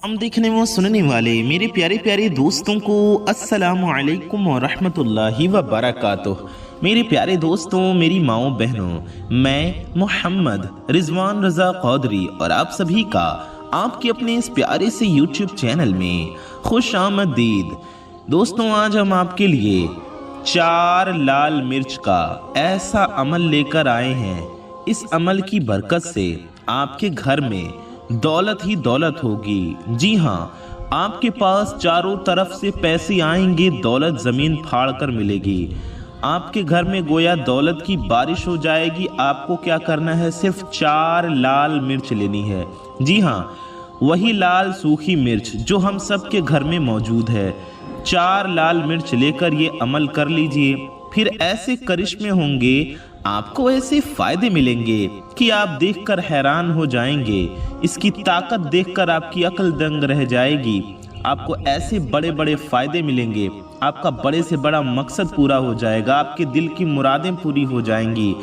हम देखने व सुनने वाले मेरे प्यारे प्यारे दोस्तों को अस्सलामु अलैकुम व रहमतुल्लाहि व बरकातुह। मेरे प्यारे दोस्तों, मेरी माओ बहनों, मैं मोहम्मद रिजवान रजा कौदरी और आप सभी का आपके अपने इस प्यारे से YouTube चैनल में खुश आमदीद। दोस्तों, आज हम आपके लिए 4 लाल मिर्च का ऐसा अमल लेकर आए हैं। इस अमल की बरकत से आपके घर में दौलत ही दौलत होगी। जी हाँ, आपके पास चारों तरफ से पैसे आएंगे, दौलत जमीन फाड़ कर मिलेगी। आपके घर में गोया दौलत की बारिश हो जाएगी। आपको क्या करना है, सिर्फ 4 लाल मिर्च लेनी है। जी हाँ, वही लाल सूखी मिर्च जो हम सब के घर में मौजूद है। 4 लाल मिर्च लेकर ये अमल कर लीजिए, फिर ऐसे करिश्मे होंगे, आपको ऐसे फायदे मिलेंगे कि आप देखकर हैरान हो जाएंगे। इसकी ताकत देखकर आपकी अक्ल दंग रह जाएगी। आपको ऐसे बड़े बड़े फायदे मिलेंगे, आपका बड़े से बड़ा मकसद पूरा हो जाएगा, आपके दिल की मुरादें पूरी हो जाएंगी।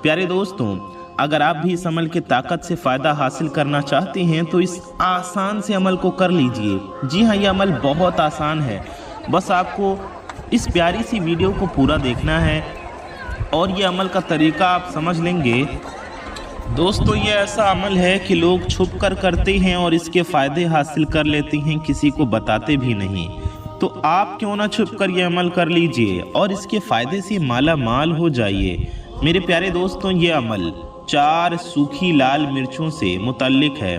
प्यारे दोस्तों, अगर आप भी इस अमल की ताकत से फ़ायदा हासिल करना चाहते हैं तो इस आसान से अमल को कर लीजिए। जी हाँ, ये अमल बहुत आसान है। बस आपको इस प्यारी सी वीडियो को पूरा देखना है और ये अमल का तरीका आप समझ लेंगे। दोस्तों, ये ऐसा अमल है कि लोग छुप कर करते हैं और इसके फ़ायदे हासिल कर लेते हैं, किसी को बताते भी नहीं। तो आप क्यों ना छुप कर ये अमल कर लीजिए और इसके फ़ायदे से माला माल हो जाइए। मेरे प्यारे दोस्तों, ये अमल 4 सूखी लाल मिर्चों से मुतल्लिक है।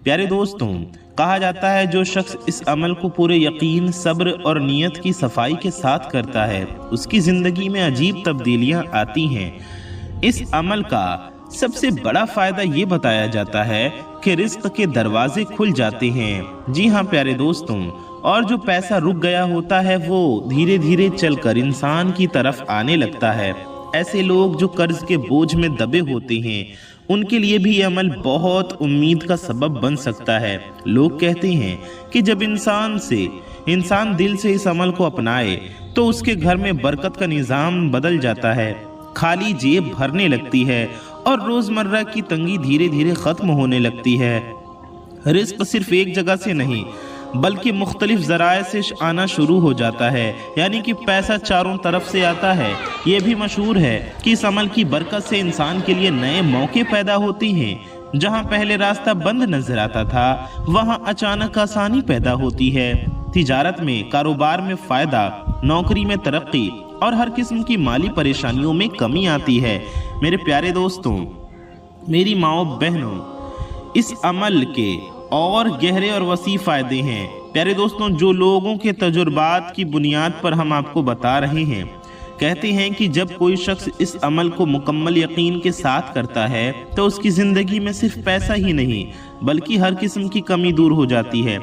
प्यारे दोस्तों, कहा जाता है जो शख्स इस अमल को पूरे यकीन, सब्र और नीयत की सफाई के साथ करता है, उसकी ज़िंदगी में अजीब तब्दीलियां आती हैं। इस अमल का सबसे बड़ा फ़ायदा ये बताया जाता है कि रिज़्क़ के दरवाजे खुल जाते हैं। जी हाँ प्यारे दोस्तों, और जो पैसा रुक गया होता है वो धीरे धीरे चलकर इंसान की तरफ आने लगता है। ऐसे लोग जो कर्ज के बोझ में दबे होते हैं, उनके लिए भी ये अमल बहुत उम्मीद का सबब बन सकता है। लोग कहते हैं कि जब इंसान दिल से इस अमल को अपनाए तो उसके घर में बरकत का निज़ाम बदल जाता है, खाली जेब भरने लगती है और रोज़मर्रा की तंगी धीरे धीरे ख़त्म होने लगती है। रिज़्क़ सिर्फ एक जगह से नहीं बल्कि मुख्तलिफ ज़राए से आना शुरू हो जाता है, यानी कि पैसा चारों तरफ से आता है। ये भी मशहूर है कि इस अमल की बरकत से इंसान के लिए नए मौके पैदा होते हैं। जहां पहले रास्ता बंद नजर आता था, वहां अचानक आसानी पैदा होती है। तिजारत में, कारोबार में फ़ायदा, नौकरी में तरक्की और हर किस्म की माली परेशानियों में कमी आती है। मेरे प्यारे दोस्तों, मेरी माओ बहनों, इस अमल के और गहरे और वसी फ़ायदे हैं। प्यारे दोस्तों, जो लोगों के तजुर्बात की बुनियाद पर हम आपको बता रहे हैं, कहते हैं कि जब कोई शख्स इस अमल को मुकम्मल यकीन के साथ करता है तो उसकी ज़िंदगी में सिर्फ पैसा ही नहीं बल्कि हर किस्म की कमी दूर हो जाती है।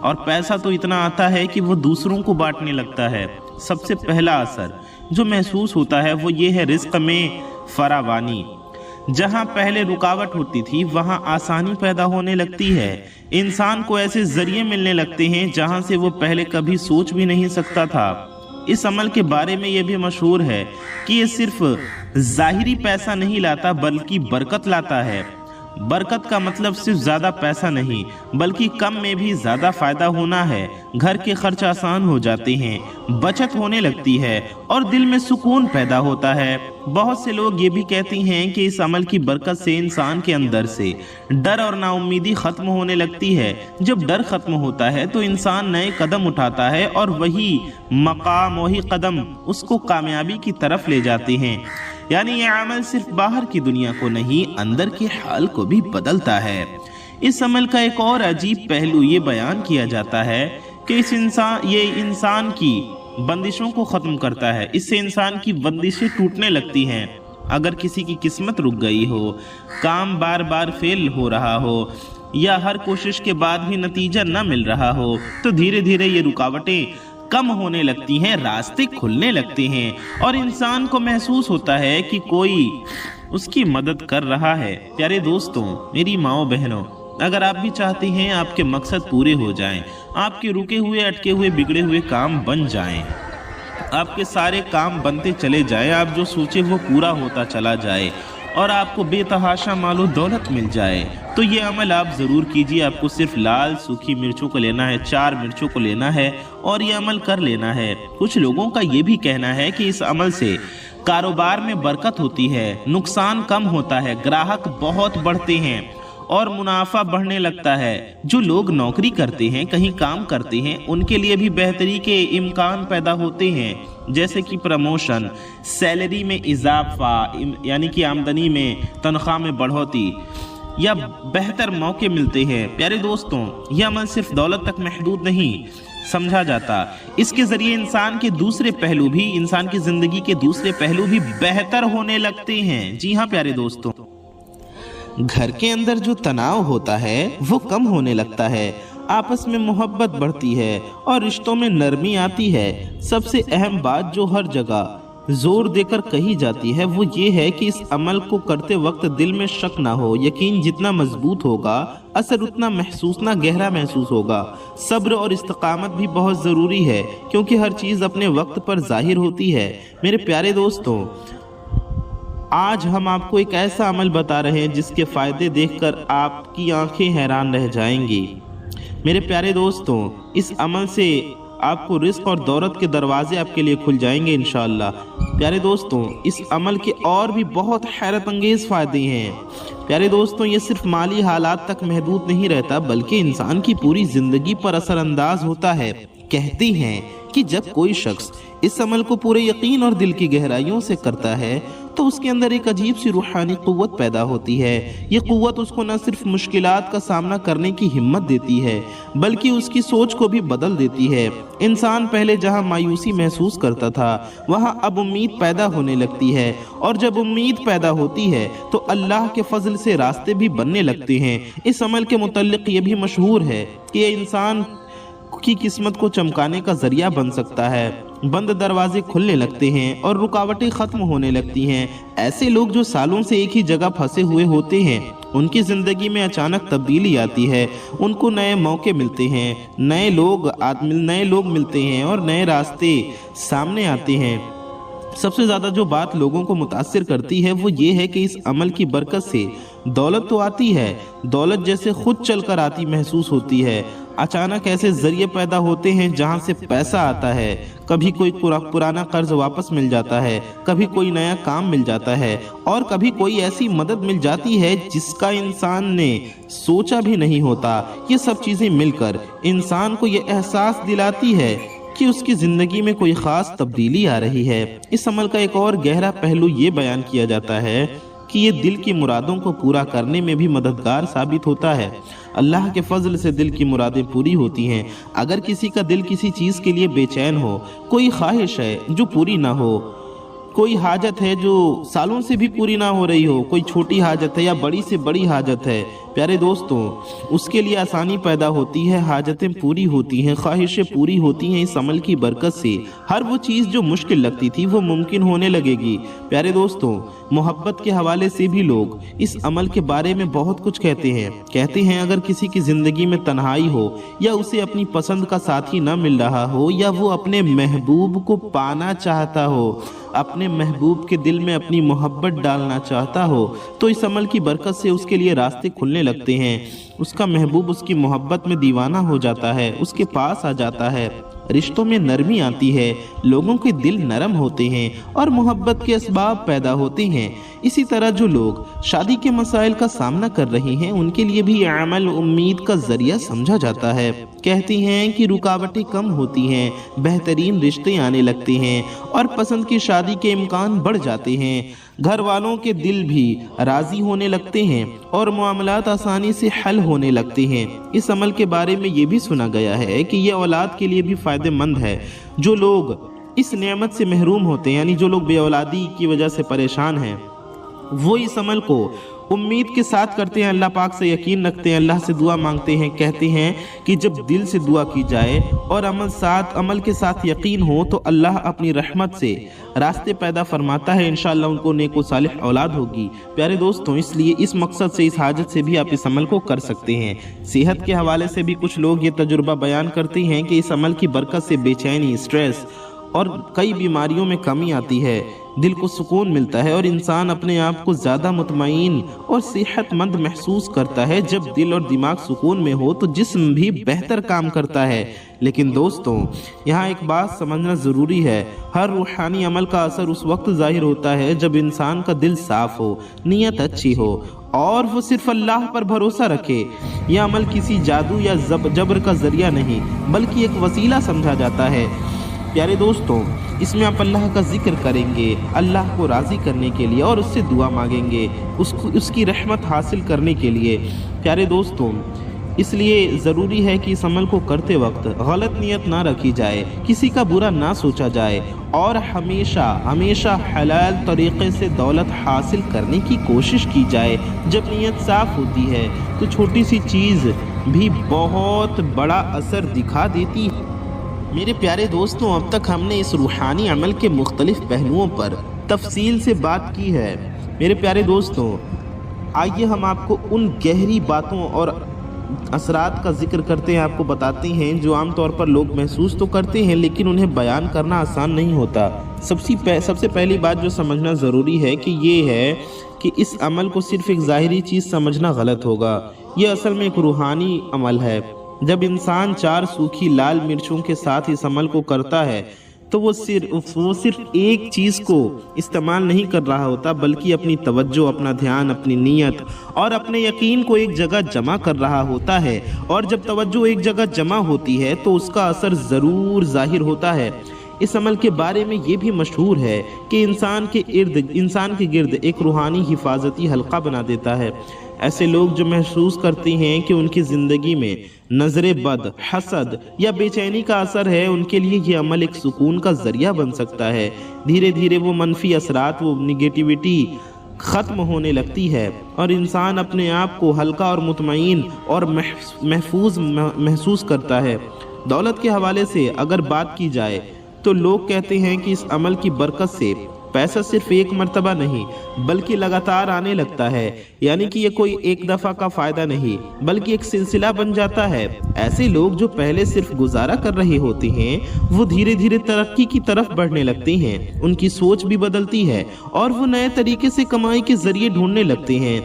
और पैसा तो इतना आता है कि वो दूसरों को बांटने लगता है। सबसे पहला असर जो महसूस होता है वो ये है रिज़्क़ में फरावानी। जहां पहले रुकावट होती थी वहां आसानी पैदा होने लगती है। इंसान को ऐसे जरिए मिलने लगते हैं जहां से वो पहले कभी सोच भी नहीं सकता था। इस अमल के बारे में ये भी मशहूर है कि ये सिर्फ ज़ाहिरी पैसा नहीं लाता बल्कि बरकत लाता है। बरकत का मतलब सिर्फ ज़्यादा पैसा नहीं बल्कि कम में भी ज़्यादा फ़ायदा होना है। घर के खर्च आसान हो जाते हैं, बचत होने लगती है और दिल में सुकून पैदा होता है। बहुत से लोग ये भी कहते हैं कि इस अमल की बरकत से इंसान के अंदर से डर और नाउम्मीदी ख़त्म होने लगती है। जब डर ख़त्म होता है तो इंसान नए कदम उठाता है और वही मकाम, वही कदम उसको कामयाबी की तरफ ले जाते हैं। यानी ये अमल सिर्फ बाहर की दुनिया को नहीं, अंदर के हाल को भी बदलता है। इस अमल का एक और अजीब पहलू ये बयान किया जाता है कि ये इंसान की बंदिशों को ख़त्म करता है। इससे इंसान की बंदिशें टूटने लगती हैं। अगर किसी की किस्मत रुक गई हो, काम बार बार फेल हो रहा हो या हर कोशिश के बाद भी नतीजा न मिल रहा हो, तो धीरे धीरे ये रुकावटें कम होने लगती हैं, रास्ते खुलने लगते हैं और इंसान को महसूस होता है कि कोई उसकी मदद कर रहा है। प्यारे दोस्तों, मेरी माओ बहनों, अगर आप भी चाहते हैं आपके मकसद पूरे हो जाएं, आपके रुके हुए, अटके हुए, बिगड़े हुए काम बन जाएं, आपके सारे काम बनते चले जाएं, आप जो सोचे वो पूरा होता चला जाए और आपको बेतहाशा मालो दौलत मिल जाए, तो ये अमल आप ज़रूर कीजिए। आपको सिर्फ लाल सूखी मिर्चों को लेना है, 4 मिर्चों को लेना है और ये अमल कर लेना है। कुछ लोगों का ये भी कहना है कि इस अमल से कारोबार में बरकत होती है, नुकसान कम होता है, ग्राहक बहुत बढ़ते हैं और मुनाफा बढ़ने लगता है। जो लोग नौकरी करते हैं, कहीं काम करते हैं, उनके लिए भी बेहतरी के इम्कान पैदा होते हैं, जैसे कि प्रमोशन, सैलरी में इजाफा, यानी कि आमदनी में, तनख्वाह में बढ़ोतरी या बेहतर मौके मिलते हैं। प्यारे दोस्तों, यह अमल सिर्फ दौलत तक महदूद नहीं समझा जाता, इसके जरिए इंसान की जिंदगी के दूसरे पहलू भी बेहतर होने लगते हैं। जी हाँ प्यारे दोस्तों, घर के अंदर जो तनाव होता है वो कम होने लगता है, आपस में मोहब्बत बढ़ती है और रिश्तों में नरमी आती है। सबसे अहम बात जो हर जगह जोर देकर कही जाती है वो ये है कि इस अमल को करते वक्त दिल में शक ना हो। यकीन जितना मजबूत होगा, असर उतना गहरा महसूस होगा। सब्र और इस्तिकामत भी बहुत ज़रूरी है, क्योंकि हर चीज़ अपने वक्त पर जाहिर होती है। मेरे प्यारे दोस्तों, आज हम आपको एक ऐसा अमल बता रहे हैं जिसके फ़ायदे देखकर आपकी आंखें हैरान रह जाएंगी। मेरे प्यारे दोस्तों, इस अमल से आपको रिस्क और दौलत के दरवाजे आपके लिए खुल जाएंगे इंशाअल्लाह। प्यारे दोस्तों, इस अमल के और भी बहुत हैरत अंगेज़ फ़ायदे हैं। प्यारे दोस्तों, ये सिर्फ माली हालात तक महदूद नहीं रहता, बल्कि इंसान की पूरी ज़िंदगी पर असरअंदाज होता है। कहते हैं कि जब कोई शख्स इस अमल को पूरे यकीन और दिल की गहराइयों से करता है तो उसके अंदर एक अजीब सी रूहानी क़ुव्वत पैदा होती है। ये क़ुव्वत उसको न सिर्फ मुश्किलात का सामना करने की हिम्मत देती है, बल्कि उसकी सोच को भी बदल देती है। इंसान पहले जहां मायूसी महसूस करता था, वहां अब उम्मीद पैदा होने लगती है, और जब उम्मीद पैदा होती है तो अल्लाह के फजल से रास्ते भी बनने लगते हैं। इस अमल के मुतल्लिक़ ये भी मशहूर है कि ये इंसान की किस्मत को चमकाने का जरिया बन सकता है। बंद दरवाजे खुलने लगते हैं और रुकावटें खत्म होने लगती हैं। ऐसे लोग जो सालों से एक ही जगह फंसे हुए होते हैं, उनकी ज़िंदगी में अचानक तब्दीली आती है। उनको नए मौके मिलते हैं, नए लोग मिलते हैं और नए रास्ते सामने आते हैं। सबसे ज़्यादा जो बात लोगों को मुतासिर करती है वो ये है कि इस अमल की बरकत से दौलत तो आती है, दौलत जैसे खुद चलकर आती महसूस होती है। अचानक ऐसे जरिए पैदा होते हैं जहां से पैसा आता है। कभी कोई पुराना कर्ज वापस मिल जाता है, कभी कोई नया काम मिल जाता है, और कभी कोई ऐसी मदद मिल जाती है जिसका इंसान ने सोचा भी नहीं होता। ये सब चीज़ें मिलकर इंसान को ये एहसास दिलाती है कि उसकी ज़िंदगी में कोई ख़ास तब्दीली आ रही है। इस अमल का एक और गहरा पहलू ये बयान किया जाता है कि ये दिल की मुरादों को पूरा करने में भी मददगार साबित होता है। अल्लाह के फजल से दिल की मुरादें पूरी होती हैं। अगर किसी का दिल किसी चीज़ के लिए बेचैन हो, कोई ख्वाहिश है जो पूरी ना हो, कोई हाजत है जो सालों से भी पूरी ना हो रही हो, कोई छोटी हाजत है या बड़ी से बड़ी हाजत है, प्यारे दोस्तों, उसके लिए आसानी पैदा होती है, हाजतें पूरी होती हैं, ख्वाहिशें पूरी होती हैं। इस अमल की बरकत से हर वो चीज़ जो मुश्किल लगती थी वो मुमकिन होने लगेगी। प्यारे दोस्तों, मोहब्बत के हवाले से भी लोग इस अमल के बारे में बहुत कुछ कहते हैं अगर किसी की ज़िंदगी में तन्हाई हो, या उसे अपनी पसंद का साथी न मिल रहा हो, या वो अपने महबूब को पाना चाहता हो, अपने महबूब के दिल में अपनी मोहब्बत डालना चाहता हो, तो इस अमल की बरकत से उसके लिए रास्ते खुलने लगते हैं। उसका महबूब उसकी मोहब्बत में दीवाना हो जाता है, उसके पास आ जाता है, रिश्तों में नरमी आती है, लोगों के दिल नरम होते हैं और मोहब्बत के असबाब पैदा होते हैं। इसी तरह जो लोग शादी के मसाइल का सामना कर रहे हैं, उनके लिए भी यह अमल उम्मीद का जरिया समझा जाता है। कहती हैं कि रुकावटें कम होती हैं, बेहतरीन रिश्ते आने लगते हैं और पसंद की शादी के इम्कान बढ़ जाते हैं। घर वालों के दिल भी राज़ी होने लगते हैं और मामलात आसानी से हल होने लगते हैं। इस अमल के बारे में ये भी सुना गया है कि ये औलाद के लिए भी फ़ायदेमंद है। जो लोग इस नेमत से महरूम होते हैं, यानी जो लोग बेऔलादी की वजह से परेशान हैं, वो इस अमल को उम्मीद के साथ करते हैं, अल्लाह पाक से यकीन रखते हैं, अल्लाह से दुआ मांगते हैं। कहते हैं कि जब दिल से दुआ की जाए और अमल के साथ यकीन हो तो अल्लाह अपनी रहमत से रास्ते पैदा फरमाता है। इंशाअल्लाह उनको नेक व सालिह औलाद होगी। प्यारे दोस्तों, इसलिए इस मकसद से, इस हाजत से भी आप इस अमल को कर सकते हैं। सेहत के हवाले से भी कुछ लोग ये तजुर्बा बयान करते हैं कि इस अमल की बरकत से बेचैनी, स्ट्रेस اور کئی بیماریوں میں کمی آتی ہے، دل کو سکون ملتا ہے اور انسان اپنے آپ کو زیادہ مطمئن اور صحت مند محسوس کرتا ہے۔ جب دل اور دماغ سکون میں ہو تو جسم بھی بہتر کام کرتا ہے۔ لیکن دوستوں، یہاں ایک بات سمجھنا ضروری ہے، ہر روحانی عمل کا اثر اس وقت ظاہر ہوتا ہے جب انسان کا دل صاف ہو، نیت اچھی ہو اور وہ صرف اللہ پر بھروسہ رکھے۔ یہ عمل کسی جادو یا جبر کا ذریعہ نہیں بلکہ ایک وسیلہ سمجھا جاتا ہے۔ پیارے دوستوں، اس میں آپ اللہ کا ذکر کریں گے، اللہ کو راضی کرنے کے لیے، اور اس سے دعا مانگیں گے اس کی رحمت حاصل کرنے کے لیے۔ پیارے دوستوں، اس لیے ضروری ہے کہ اس عمل کو کرتے وقت غلط نیت نہ رکھی جائے، کسی کا برا نہ سوچا جائے اور ہمیشہ حلال طریقے سے دولت حاصل کرنے کی کوشش کی جائے۔ جب نیت صاف ہوتی ہے تو چھوٹی سی چیز بھی بہت بڑا اثر دکھا دیتی ہے۔ میرے پیارے دوستوں، اب تک ہم نے اس روحانی عمل کے مختلف پہلوؤں پر تفصیل سے بات کی ہے۔ میرے پیارے دوستوں، آئیے ہم آپ کو ان گہری باتوں اور اثرات کا ذکر کرتے ہیں، آپ کو بتاتے ہیں جو عام طور پر لوگ محسوس تو کرتے ہیں لیکن انہیں بیان کرنا آسان نہیں ہوتا۔ سب سے پہلی بات جو سمجھنا ضروری ہے کہ یہ ہے کہ اس عمل کو صرف ایک ظاہری چیز سمجھنا غلط ہوگا۔ یہ اصل میں ایک روحانی عمل ہے۔ جب انسان 4 سوکھی لال مرچوں کے ساتھ اس عمل کو کرتا ہے تو وہ صرف ایک چیز کو استعمال نہیں کر رہا ہوتا بلکہ اپنی توجہ، اپنا دھیان، اپنی نیت اور اپنے یقین کو ایک جگہ جمع کر رہا ہوتا ہے، اور جب توجہ ایک جگہ جمع ہوتی ہے تو اس کا اثر ضرور ظاہر ہوتا ہے۔ اس عمل کے بارے میں یہ بھی مشہور ہے کہ انسان کے گرد ایک روحانی حفاظتی حلقہ بنا دیتا ہے۔ ایسے لوگ جو محسوس کرتے ہیں کہ ان کی زندگی میں نظر بد، حسد یا بے چینی کا اثر ہے، ان کے لیے یہ عمل ایک سکون کا ذریعہ بن سکتا ہے۔ دھیرے دھیرے وہ منفی اثرات، وہ نگیٹیوٹی ختم ہونے لگتی ہے اور انسان اپنے آپ کو ہلکا اور مطمئن اور محفوظ محسوس کرتا ہے۔ دولت کے حوالے سے اگر بات کی جائے تو لوگ کہتے ہیں کہ اس عمل کی برکت سے پیسہ صرف ایک مرتبہ نہیں بلکہ لگاتار آنے لگتا ہے، یعنی کہ یہ کوئی ایک دفعہ کا فائدہ نہیں بلکہ ایک سلسلہ بن جاتا ہے۔ ایسے لوگ جو پہلے صرف گزارا کر رہے ہوتے ہیں وہ دھیرے دھیرے ترقی کی طرف بڑھنے لگتے ہیں، ان کی سوچ بھی بدلتی ہے اور وہ نئے طریقے سے کمائی کے ذریعے ڈھونڈنے لگتے ہیں۔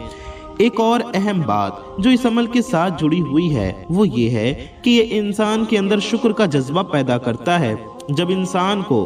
ایک اور اہم بات جو اس عمل کے ساتھ جڑی ہوئی ہے وہ یہ ہے کہ یہ انسان کے اندر شکر کا جذبہ پیدا کرتا ہے۔ جب انسان کو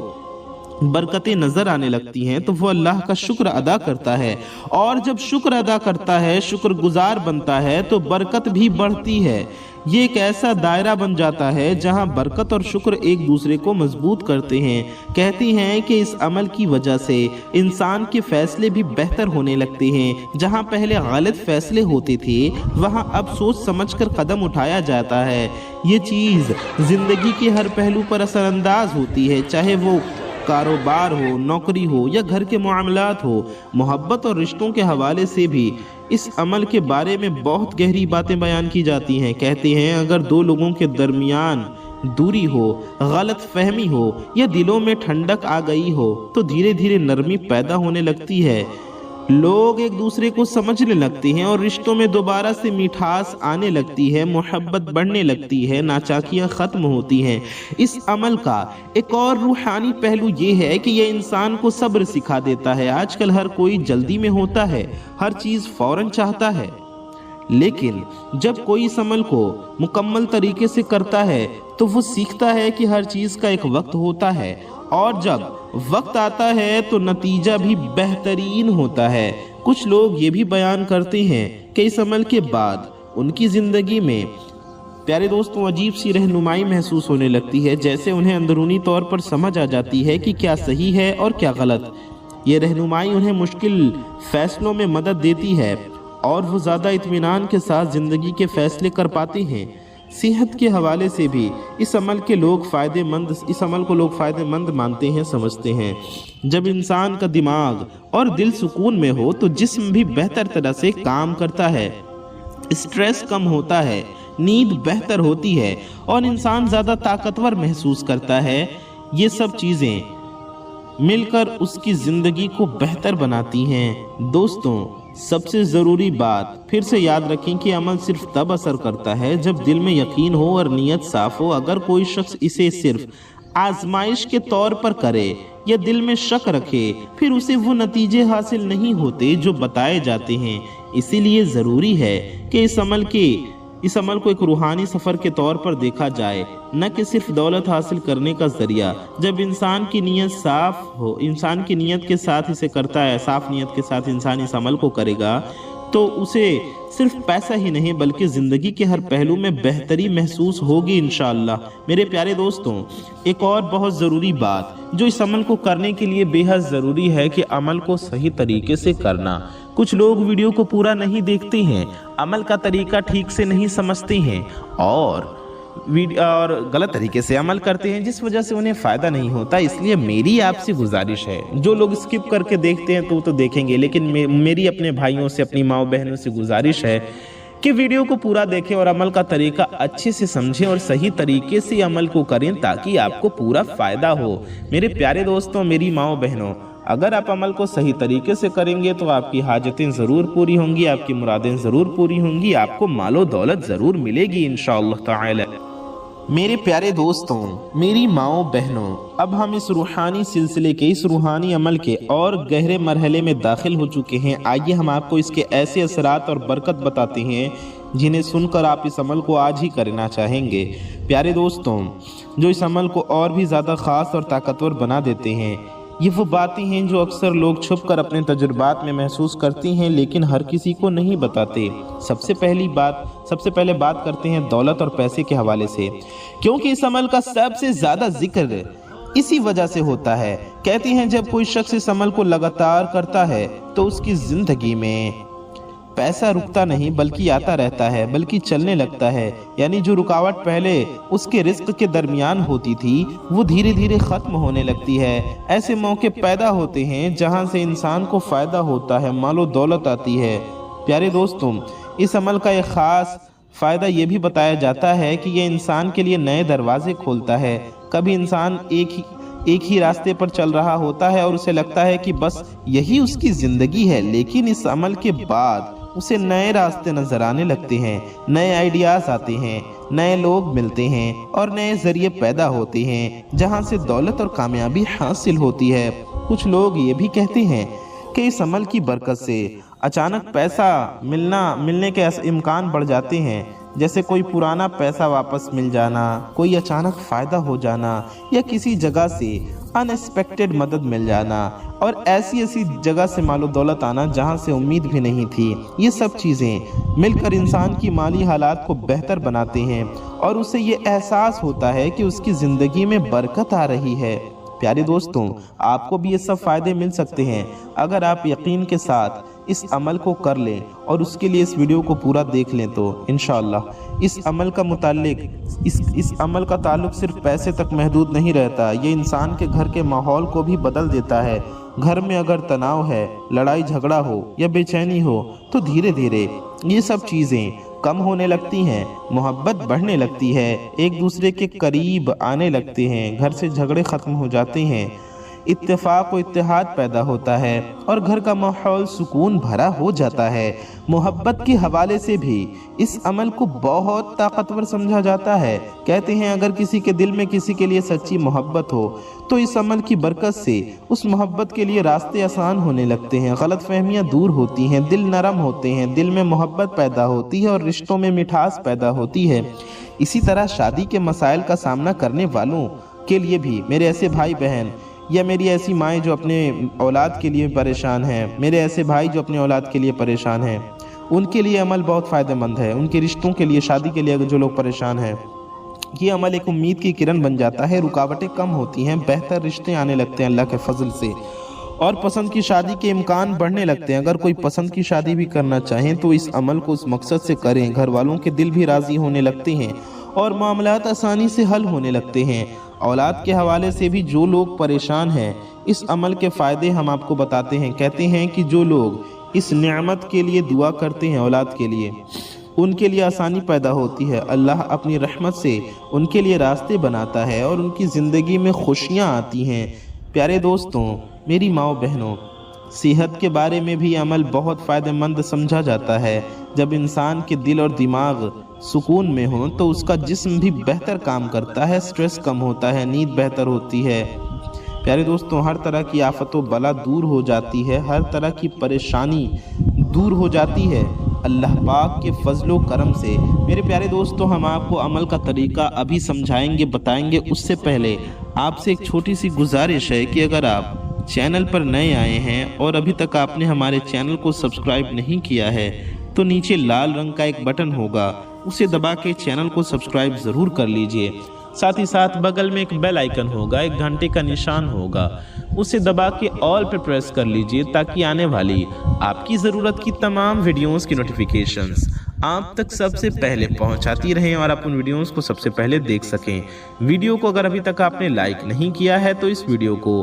برکتیں نظر آنے لگتی ہیں تو وہ اللہ کا شکر ادا کرتا ہے، اور جب شکر ادا کرتا ہے، شکر گزار بنتا ہے تو برکت بھی بڑھتی ہے۔ یہ ایک ایسا دائرہ بن جاتا ہے جہاں برکت اور شکر ایک دوسرے کو مضبوط کرتے ہیں۔ کہتے ہیں کہ اس عمل کی وجہ سے انسان کے فیصلے بھی بہتر ہونے لگتے ہیں۔ جہاں پہلے غلط فیصلے ہوتے تھے وہاں اب سوچ سمجھ کر قدم اٹھایا جاتا ہے۔ یہ چیز زندگی کے ہر پہلو پر اثر انداز ہوتی ہے، چاہے وہ کاروبار ہو، نوکری ہو یا گھر کے معاملات ہو۔ محبت اور رشتوں کے حوالے سے بھی اس عمل کے بارے میں بہت گہری باتیں بیان کی جاتی ہیں۔ کہتے ہیں اگر 2 لوگوں کے درمیان دوری ہو، غلط فہمی ہو یا دلوں میں ٹھنڈک آ گئی ہو تو دھیرے دھیرے نرمی پیدا ہونے لگتی ہے، لوگ ایک دوسرے کو سمجھنے لگتے ہیں اور رشتوں میں دوبارہ سے مٹھاس آنے لگتی ہے، محبت بڑھنے لگتی ہے، ناچاکیاں ختم ہوتی ہیں۔ اس عمل کا ایک اور روحانی پہلو یہ ہے کہ یہ انسان کو صبر سکھا دیتا ہے۔ آج کل ہر کوئی جلدی میں ہوتا ہے، ہر چیز فوراً چاہتا ہے، لیکن جب کوئی اس عمل کو مکمل طریقے سے کرتا ہے تو وہ سیکھتا ہے کہ ہر چیز کا ایک وقت ہوتا ہے، اور جب وقت آتا ہے تو نتیجہ بھی بہترین ہوتا ہے۔ کچھ لوگ یہ بھی بیان کرتے ہیں کہ اس عمل کے بعد ان کی زندگی میں پیارے دوستوں عجیب سی رہنمائی محسوس ہونے لگتی ہے، جیسے انہیں اندرونی طور پر سمجھ آ جاتی ہے کہ کیا صحیح ہے اور کیا غلط۔ یہ رہنمائی انہیں مشکل فیصلوں میں مدد دیتی ہے اور وہ زیادہ اطمینان کے ساتھ زندگی کے فیصلے کر پاتے ہیں۔ صحت کے حوالے سے بھی اس عمل کو لوگ فائدہ مند مانتے ہیں، سمجھتے ہیں۔ جب انسان کا دماغ اور دل سکون میں ہو تو جسم بھی بہتر طرح سے کام کرتا ہے، اسٹریس کم ہوتا ہے، نیند بہتر ہوتی ہے اور انسان زیادہ طاقتور محسوس کرتا ہے۔ یہ سب چیزیں مل کر اس کی زندگی کو بہتر بناتی ہیں۔ دوستوں، سب سے ضروری بات پھر سے یاد رکھیں کہ عمل صرف تب اثر کرتا ہے جب دل میں یقین ہو اور نیت صاف ہو۔ اگر کوئی شخص اسے صرف आजमाइश के तौर पर करे या दिल में शक रखे, फिर उसे वो नतीजे हासिल नहीं होते जो बताए जाते हैं। इसीलिए ज़रूरी है कि इस अमल को एक रूहानी सफ़र के तौर पर देखा जाए, न कि सिर्फ दौलत हासिल करने का ज़रिया। जब इंसान की नीयत साफ हो, इंसान की नीयत के साथ इसे करता है, साफ नीयत के साथ इंसान इस अमल को करेगा, तो उसे सिर्फ पैसा ही नहीं बल्कि ज़िंदगी के हर पहलू में बेहतरी महसूस होगी इंशाअल्लाह। मेरे प्यारे दोस्तों, एक और बहुत ज़रूरी बात जो इस अमल को करने के लिए बेहद ज़रूरी है कि अमल को सही तरीके से करना। कुछ लोग वीडियो को पूरा नहीं देखते हैं, अमल का तरीका ठीक से नहीं समझते हैं और गलत तरीके से अमल करते हैं, जिस वजह से उन्हें फ़ायदा नहीं होता। इसलिए मेरी आपसे गुजारिश है, जो लोग स्किप करके देखते हैं तो देखेंगे, लेकिन मेरी अपने भाइयों से, अपनी माँ बहनों से गुजारिश है कि वीडियो को पूरा देखें और अमल का तरीका अच्छे से समझें और सही तरीके से अमल को करें ताकि आपको पूरा फ़ायदा हो। मेरे प्यारे दोस्तों, मेरी माँ बहनों, अगर आप अमल को सही तरीके से करेंगे तो आपकी हाजतें ज़रूर पूरी होंगी, आपकी मुरादें ज़रूर पूरी होंगी, आपको मालो दौलत ज़रूर मिलेगी इंशाअल्लाह ताला। मेरे प्यारे दोस्तों, मेरी माओ बहनों, अब हम इस रूहानी सिलसिले के, इस रूहानी अमल के और गहरे मरहले में दाखिल हो चुके हैं। आइए हम आपको इसके ऐसे असरात और बरकत बताते हैं जिन्हें सुनकर आप इस अमल को आज ही करना चाहेंगे। प्यारे दोस्तों, जो इस अमल को और भी ज़्यादा ख़ास और ताकतवर बना देते हैं, ये वो बातें हैं जो अक्सर लोग छुपकर अपने तजुर्बात में महसूस करते हैं लेकिन हर किसी को नहीं बताते। सबसे पहले बात करते हैं दौलत और पैसे के हवाले से, क्योंकि इस अमल का सबसे ज़्यादा जिक्र इसी वजह से होता है। कहते हैं जब कोई शख्स इस अमल को लगातार करता है तो उसकी ज़िंदगी में पैसा रुकता नहीं बल्कि आता रहता है, बल्कि चलने लगता है। यानी जो रुकावट पहले उसके रिस्क के दरमियान होती थी वो धीरे धीरे ख़त्म होने लगती है। ऐसे मौके पैदा होते हैं जहां से इंसान को फ़ायदा होता है, मालो दौलत आती है। प्यारे दोस्तों, इस अमल का एक ख़ास फ़ायदा ये भी बताया जाता है कि ये इंसान के लिए नए दरवाजे खोलता है। कभी इंसान एक ही रास्ते पर चल रहा होता है और उसे लगता है कि बस यही उसकी ज़िंदगी है, लेकिन इस अमल के बाद उसे नए रास्ते नजर आने लगते हैं, नए आइडियाज़ आते हैं, नए लोग मिलते हैं और नए ज़रिए पैदा होते हैं जहां से दौलत और कामयाबी हासिल होती है। कुछ लोग ये भी कहते हैं कि इस अमल की बरकत से अचानक पैसा मिलने के इम्कान बढ़ जाते हैं, जैसे कोई पुराना पैसा वापस मिल जाना, कोई अचानक फ़ायदा हो जाना या किसी जगह से अनएक्सपेक्टेड मदद मिल जाना और ऐसी जगह से मालो दौलत आना जहां से उम्मीद भी नहीं थी। ये सब चीज़ें मिलकर इंसान की माली हालात को बेहतर बनाते हैं और उसे ये एहसास होता है कि उसकी ज़िंदगी में बरकत आ रही है। प्यारे दोस्तों, आपको भी ये सब फ़ायदे मिल सकते हैं अगर आप यकीन के साथ इस अमल को कर लें और उसके लिए इस वीडियो को पूरा देख लें तो इंशाअल्लाह इस अमल का ताल्लुक सिर्फ पैसे तक महदूद नहीं रहता। ये इंसान के घर के माहौल को भी बदल देता है। घर में अगर तनाव है, लड़ाई झगड़ा हो या बेचैनी हो तो धीरे धीरे ये सब चीज़ें कम होने लगती हैं, मोहब्बत बढ़ने लगती है, एक दूसरे के करीब आने लगते हैं, घर से झगड़े ख़त्म हो जाते हैं, इत्तेफाक व इत्तेहाद पैदा होता है और घर का माहौल सुकून भरा हो जाता है। मोहब्बत के हवाले से भी इस अमल को बहुत ताकतवर समझा जाता है। कहते हैं अगर किसी के दिल में किसी के लिए सच्ची मोहब्बत हो तो इस अमल की बरकत से उस मोहब्बत के लिए रास्ते आसान होने लगते हैं, गलतफहमियाँ दूर होती हैं, दिल नरम होते हैं, दिल में मोहब्बत पैदा होती है और रिश्तों में मिठास पैदा होती है। इसी तरह शादी के मसाइल का सामना करने वालों के लिए भी, मेरे ऐसे भाई बहन या मेरी ऐसी माएँ जो अपने औलाद के लिए परेशान हैं, मेरे ऐसे भाई जो अपने औलाद के लिए परेशान हैं, उनके लिए अमल बहुत फ़ायदेमंद है। उनके रिश्तों के लिए, शादी के लिए अगर जो लोग परेशान हैं, ये अमल एक उम्मीद की किरण बन जाता है। रुकावटें कम होती हैं, बेहतर रिश्ते आने लगते हैं अल्लाह के फजल से और पसंद की शादी के इम्कान बढ़ने लगते हैं। अगर कोई पसंद की शादी भी करना चाहें तो इस अमल को उस मकसद से करें। घर वालों के दिल भी राज़ी होने लगते हैं और मामलात आसानी से हल होने लगते हैं। औलाद के हवाले से भी जो लोग परेशान हैं, इस अमल के फ़ायदे हम आपको बताते हैं। कहते हैं कि जो लोग इस नेमत के लिए दुआ करते हैं, औलाद के लिए, उनके लिए आसानी पैदा होती है। अल्लाह अपनी रहमत से उनके लिए रास्ते बनाता है और उनकी ज़िंदगी में खुशियाँ आती हैं। प्यारे दोस्तों, मेरी माओ बहनों, صحت کے بارے میں بھی عمل بہت فائدہ مند سمجھا جاتا ہے۔ جب انسان کے دل اور دماغ سکون میں ہو تو اس کا جسم بھی بہتر کام کرتا ہے، سٹریس کم ہوتا ہے، نیند بہتر ہوتی ہے۔ پیارے دوستوں، ہر طرح کی آفت و بلا دور ہو جاتی ہے، ہر طرح کی پریشانی دور ہو جاتی ہے اللہ پاک کے فضل و کرم سے۔ میرے پیارے دوستوں، ہم آپ کو عمل کا طریقہ ابھی سمجھائیں گے، بتائیں گے۔ اس سے پہلے آپ سے ایک چھوٹی سی گزارش ہے کہ اگر آپ چینل پر نئے آئے ہیں اور ابھی تک آپ نے ہمارے چینل کو سبسکرائب نہیں کیا ہے تو نیچے لال رنگ کا ایک بٹن ہوگا، اسے دبا کے چینل کو سبسکرائب ضرور کر لیجئے۔ ساتھ ہی ساتھ بغل میں ایک بیل آئیکن ہوگا، ایک گھنٹے کا نشان ہوگا، اسے دبا کے آل پہ پریس کر لیجئے تاکہ آنے والی آپ کی ضرورت کی تمام ویڈیوز کی نوٹیفیکیشنز آپ تک سب سے پہلے پہنچاتی رہیں اور آپ ان ویڈیوز کو سب سے پہلے دیکھ سکیں۔ ویڈیو کو اگر ابھی تک آپ نے لائک نہیں کیا ہے تو اس ویڈیو کو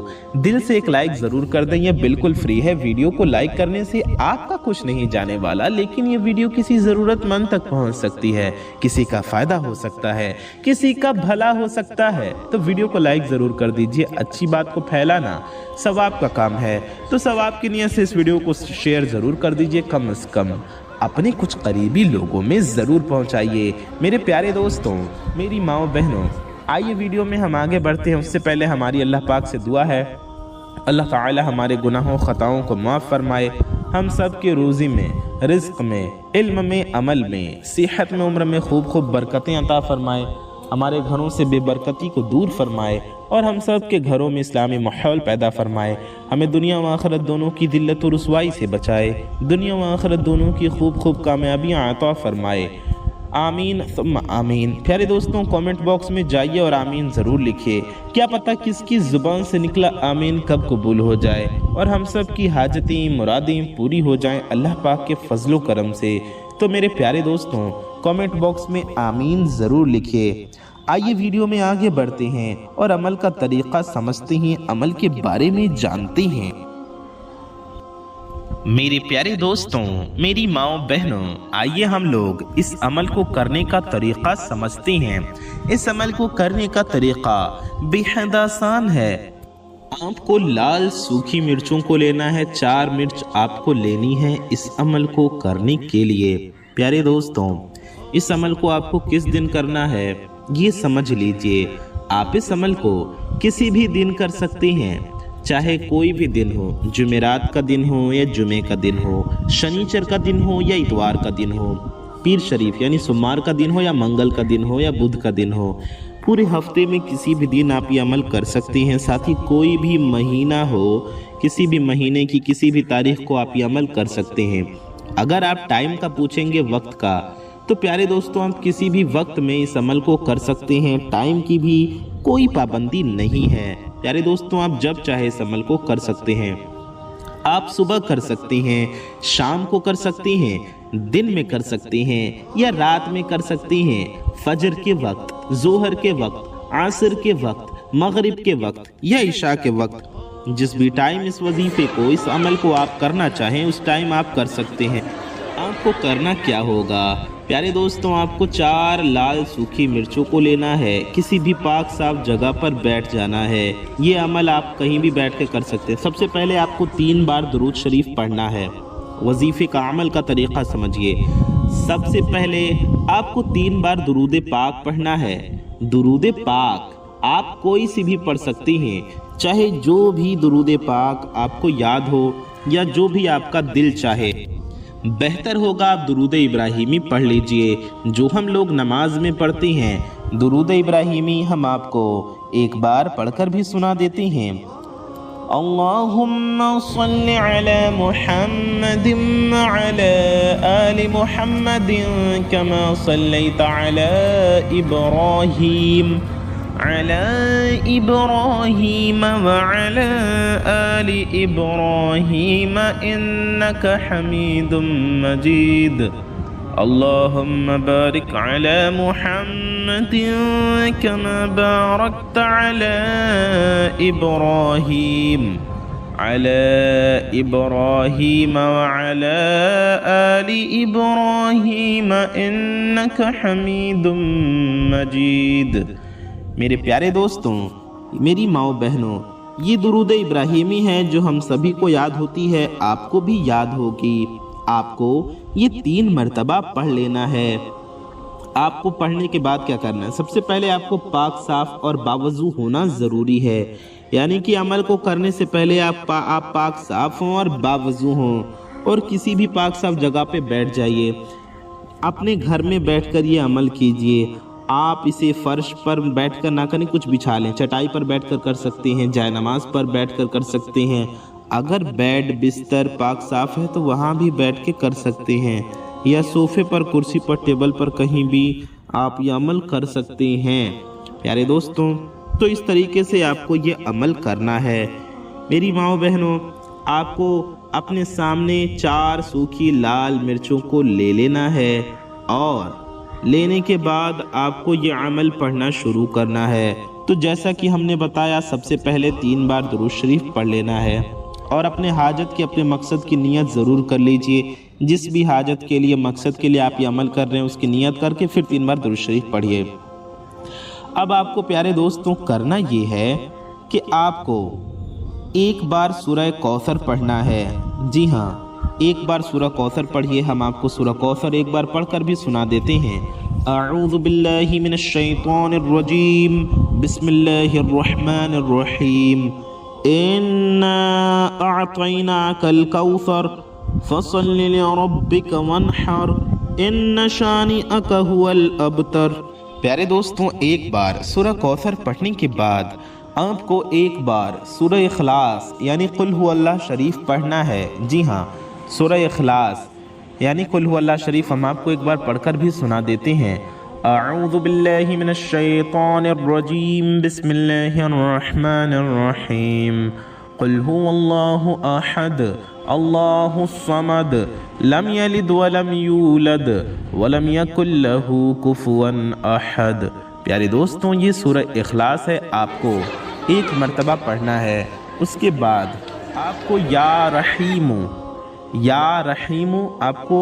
دل سے ایک لائک ضرور کر دیں، یہ بالکل فری ہے۔ ویڈیو کو لائک کرنے سے آپ کا کچھ نہیں جانے والا، لیکن یہ ویڈیو کسی ضرورت مند تک پہنچ سکتی ہے، کسی کا فائدہ ہو سکتا ہے، کسی کا بھلا ہو سکتا ہے، تو ویڈیو کو لائک ضرور کر دیجئے۔ اچھی بات کو پھیلانا ثواب کا کام ہے، تو ثواب کی نیت سے اس ویڈیو کو شیئر ضرور کر دیجئے، کم از کم اپنے کچھ قریبی لوگوں میں ضرور پہنچائیے۔ میرے پیارے دوستوں، میری ماؤں بہنوں، آئیے ویڈیو میں ہم آگے بڑھتے ہیں۔ اس سے پہلے ہماری اللہ پاک سے دعا ہے، اللہ تعالی ہمارے گناہوں خطاؤں کو معاف فرمائے، ہم سب کے روزی میں، رزق میں، علم میں، عمل میں، صحت میں، عمر میں خوب خوب برکتیں عطا فرمائے، ہمارے گھروں سے بے برکتی کو دور فرمائے اور ہم سب کے گھروں میں اسلامی ماحول پیدا فرمائے، ہمیں دنیا و آخرت دونوں کی ذلت و رسوائی سے بچائے، دنیا و آخرت دونوں کی خوب خوب کامیابیاں عطا فرمائے، آمین ثم آمین۔ پیارے دوستوں، کامنٹ باکس میں جائیے اور آمین ضرور لکھیے، کیا پتہ کس کی زبان سے نکلا آمین کب قبول ہو جائے اور ہم سب کی حاجتیں مرادیں پوری ہو جائیں اللہ پاک کے فضل و کرم سے۔ تو میرے پیارے دوستوں، کامنٹ باکس میں آمین ضرور لکھیے۔ آئیے ویڈیو میں آگے بڑھتے ہیں اور عمل کا طریقہ سمجھتے ہیں، عمل کے بارے میں جانتے ہیں۔ میرے پیارے دوستوں، میری ماؤں بہنوں، آئیے ہم لوگ اس عمل کو کرنے کا طریقہ سمجھتے ہیں۔ اس عمل کو کرنے کا طریقہ بے حد آسان ہے۔ آپ کو لال سوکھی مرچوں کو لینا ہے، 4 مرچ آپ کو لینی ہے اس عمل کو کرنے کے لیے۔ پیارے دوستوں، اس عمل کو آپ کو کس دن کرنا ہے یہ سمجھ لیجئے۔ آپ اس عمل کو کسی بھی دن کر سکتے ہیں، چاہے کوئی بھی دن ہو، جمعرات کا دن ہو یا جمعے کا دن ہو، شنیچر کا دن ہو یا اتوار کا دن ہو، پیر شریف یعنی سوموار کا دن ہو یا منگل کا دن ہو یا بدھ کا دن ہو، پورے ہفتے میں کسی بھی دن آپ یہ عمل کر سکتے ہیں۔ ساتھ ہی کوئی بھی مہینہ ہو، کسی بھی مہینے کی کسی بھی تاریخ کو آپ یہ عمل کر سکتے ہیں۔ اگر آپ ٹائم کا پوچھیں گے، وقت کا، تو پیارے دوستوں آپ کسی بھی وقت میں اس عمل کو کر سکتے ہیں، ٹائم کی بھی کوئی پابندی نہیں ہے۔ پیارے دوستوں، آپ جب چاہے اس عمل کو کر سکتے ہیں۔ آپ صبح کر سکتے ہیں، شام کو کر سکتے ہیں، دن میں کر سکتے ہیں یا رات میں کر سکتے ہیں، فجر کے وقت، ظہر کے وقت، عصر کے وقت، مغرب کے وقت یا عشاء کے وقت، جس بھی ٹائم اس وظیفے کو، اس عمل کو آپ کرنا چاہیں اس ٹائم آپ کر سکتے ہیں۔ آپ کو کرنا کیا ہوگا؟ پیارے دوستوں، آپ کو 4 لال سوکھی مرچوں کو لینا ہے، کسی بھی پاک صاف جگہ پر بیٹھ جانا ہے۔ یہ عمل آپ کہیں بھی بیٹھ کے کر سکتے ہیں۔ سب سے پہلے آپ کو 3 بار درود شریف پڑھنا ہے۔ وظیفے کا عمل کا طریقہ سمجھیے۔ سب سے پہلے آپ کو 3 بار درود پاک پڑھنا ہے۔ درود پاک آپ کوئی سی بھی پڑھ سکتے ہیں، چاہے جو بھی درود پاک آپ کو یاد ہو یا جو بھی آپ کا دل چاہے۔ بہتر ہوگا آپ درود ابراہیمی پڑھ لیجئے جو ہم لوگ نماز میں پڑھتے ہیں۔ درود ابراہیمی ہم آپ کو ایک بار پڑھ کر بھی سنا دیتے ہیں۔ اللہم صلی علی محمد وعلی آل محمد کما صلیت علی ابراہیم على إبراهيم وعلى آل إبراهيم إنك حميد مجيد اللهم بارك على محمد كما باركت على إبراهيم وعلى آل إبراهيم إنك حميد مجيد۔ میرے پیارے دوستوں، میری ماؤں بہنوں، یہ درود ابراہیمی ہے جو ہم سبھی کو یاد ہوتی ہے، آپ کو بھی یاد ہوگی۔ آپ کو یہ 3 مرتبہ پڑھ لینا ہے۔ آپ کو پڑھنے کے بعد کیا کرنا ہے؟ سب سے پہلے آپ کو پاک صاف اور باوضو ہونا ضروری ہے، یعنی کہ عمل کو کرنے سے پہلے آپ پاک صاف ہوں اور باوضو ہوں، اور کسی بھی پاک صاف جگہ پہ بیٹھ جائیے۔ اپنے گھر میں بیٹھ کر یہ عمل کیجئے۔ آپ اسے فرش پر بیٹھ کر نہ کریں، کچھ بچھا لیں، چٹائی پر بیٹھ کر کر سکتے ہیں، جائے نماز پر بیٹھ کر کر سکتے ہیں، اگر بیڈ بستر پاک صاف ہے تو وہاں بھی بیٹھ کے کر سکتے ہیں، یا صوفے پر، کرسی پر، ٹیبل پر، کہیں بھی آپ یہ عمل کر سکتے ہیں۔ پیارے دوستوں، تو اس طریقے سے آپ کو یہ عمل کرنا ہے۔ میری ماؤں بہنوں، آپ کو اپنے سامنے 4 سوکھی لال مرچوں کو لے لینا ہے، اور لینے کے بعد آپ کو یہ عمل پڑھنا شروع کرنا ہے۔ تو جیسا کہ ہم نے بتایا، سب سے پہلے 3 بار درود شریف پڑھ لینا ہے، اور اپنے حاجت کی، اپنے مقصد کی نیت ضرور کر لیجئے۔ جس بھی حاجت کے لیے، مقصد کے لیے آپ یہ عمل کر رہے ہیں، اس کی نیت کر کے پھر 3 بار درود شریف پڑھیے۔ اب آپ کو پیارے دوستوں کرنا یہ ہے کہ آپ کو ایک بار سورہ کوثر پڑھنا ہے۔ جی ہاں، ایک بار سورہ کوثر پڑھیے۔ ہم آپ کو سورہ کوثر ایک بار پڑھ کر بھی سنا دیتے ہیں۔ اعوذ باللہ من الشیطان الرجیم، بسم اللہ الرحمن الرحیم، اِنَّا أَعْطَيْنَاكَ الْكَوْثَرَ فَصَلِّ لِرَبِّكَ وَانْحَرْ إِنَّ شَانِئَكَ هُوَ الْأَبْتَرُ۔ پیارے دوستوں، ایک بار سورہ کوثر پڑھنے کے بعد آپ کو ایک بار سورہ اخلاص یعنی قل هو اللہ شریف پڑھنا ہے۔ جی ہاں، سورہ اخلاص یعنی قل هو اللہ شریف ہم آپ کو ایک بار پڑھ کر بھی سنا دیتے ہیں۔ اعوذ باللہ من الشیطان الرجیم، بسم اللہ الرحمن الرحیم، قل هو اللہ احد اللہ الصمد لم یلد ولم یولد ولم یکن لہ کفوا احد۔ پیارے دوستوں، یہ سورہ اخلاص ہے، آپ کو ایک مرتبہ پڑھنا ہے۔ اس کے بعد آپ کو یا رحیم آپ کو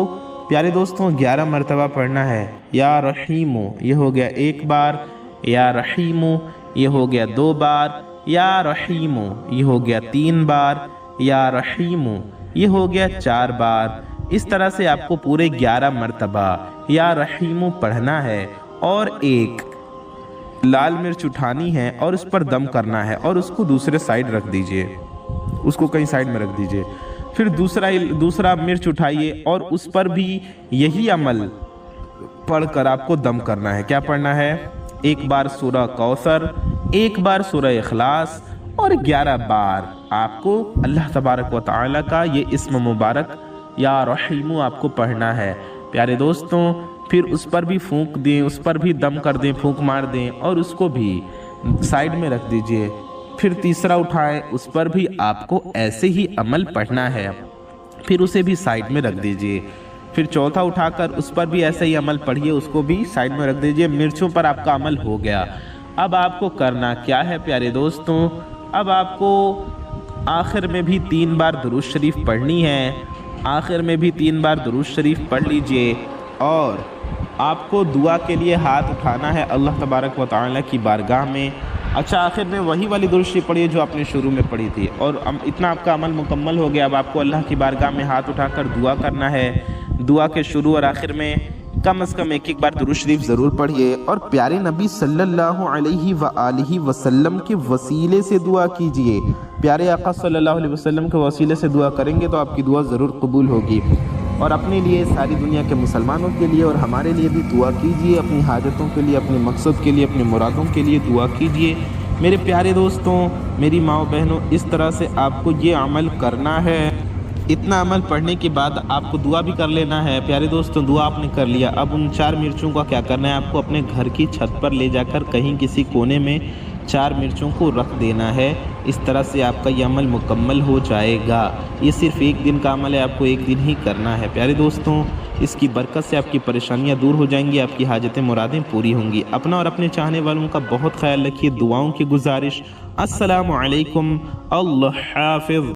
پیارے دوستوں 11 مرتبہ پڑھنا ہے۔ یا رحیم یہ ہو گیا ایک بار، یا رحیم یہ ہو گیا 2 بار، یا رحیم یہ ہو گیا 3 بار، یا رحیم یہ ہو گیا 4 بار۔ اس طرح سے آپ کو پورے 11 مرتبہ یا رحیم پڑھنا ہے، اور ایک لال مرچ اٹھانی ہے اور اس پر دم کرنا ہے، اور اس کو دوسرے سائیڈ رکھ دیجئے، اس کو کہیں سائیڈ میں رکھ دیجئے۔ پھر دوسرا مرچ اٹھائیے اور اس پر بھی یہی عمل پڑھ کر آپ کو دم کرنا ہے۔ کیا پڑھنا ہے؟ ایک بار سورہ کوثر، ایک بار سورہ اخلاص، اور 11 بار آپ کو اللہ تبارک و تعالی کا یہ اسم مبارک یا رحیم آپ کو پڑھنا ہے۔ پیارے دوستوں، پھر اس پر بھی پھونک دیں، اس پر بھی دم کر دیں، پھونک مار دیں، اور اس کو بھی سائیڈ میں رکھ دیجئے۔ پھر تیسرا اٹھائیں، اس پر بھی آپ کو ایسے ہی عمل پڑھنا ہے، پھر اسے بھی سائیڈ میں رکھ دیجئے۔ پھر چوتھا اٹھا کر اس پر بھی ایسے ہی عمل پڑھیے، اس کو بھی سائیڈ میں رکھ دیجئے۔ مرچوں پر آپ کا عمل ہو گیا۔ اب آپ کو کرنا کیا ہے پیارے دوستوں؟ اب آپ کو آخر میں بھی 3 بار درود شریف پڑھنی ہے، آخر میں بھی 3 بار درود شریف پڑھ لیجئے، اور آپ کو دعا کے لیے ہاتھ اٹھانا ہے اللہ تبارک و تعالی کی بارگاہ میں۔ اچھا، آخر میں وہی والی درود شریف پڑھیے جو آپ نے شروع میں پڑھی تھی، اور اتنا آپ کا عمل مکمل ہو گیا۔ اب آپ کو اللہ کی بارگاہ میں ہاتھ اٹھا کر دعا کرنا ہے۔ دعا کے شروع اور آخر میں کم از کم ایک بار درود شریف ضرور پڑھیے، اور پیارے نبی صلی اللہ علیہ وآلہ وسلم کے وسیلے سے دعا کیجئے۔ پیارے آقا صلی اللہ علیہ وسلم کے وسیلے سے دعا کریں گے تو آپ کی دعا ضرور قبول ہوگی۔ اور اپنے لیے، ساری دنیا کے مسلمانوں کے لیے اور ہمارے لیے بھی دعا کیجئے، اپنی حاجتوں کے لیے، اپنے مقصد کے لیے، اپنے مرادوں کے لیے دعا کیجئے۔ میرے پیارے دوستوں، میری ماؤں بہنوں، اس طرح سے آپ کو یہ عمل کرنا ہے۔ اتنا عمل پڑھنے کے بعد آپ کو دعا بھی کر لینا ہے۔ پیارے دوستوں، دعا آپ نے کر لیا، اب ان 4 مرچوں کا کیا کرنا ہے؟ آپ کو اپنے گھر کی چھت پر لے جا کر کہیں کسی کونے میں 4 مرچوں کو رکھ دینا ہے۔ اس طرح سے آپ کا یہ عمل مکمل ہو جائے گا۔ یہ صرف ایک دن کا عمل ہے، آپ کو ایک دن ہی کرنا ہے۔ پیارے دوستوں، اس کی برکت سے آپ کی پریشانیاں دور ہو جائیں گی، آپ کی حاجتیں مرادیں پوری ہوں گی۔ اپنا اور اپنے چاہنے والوں کا بہت خیال رکھیے۔ دعاؤں کی گزارش۔ السلام علیکم، اللہ حافظ۔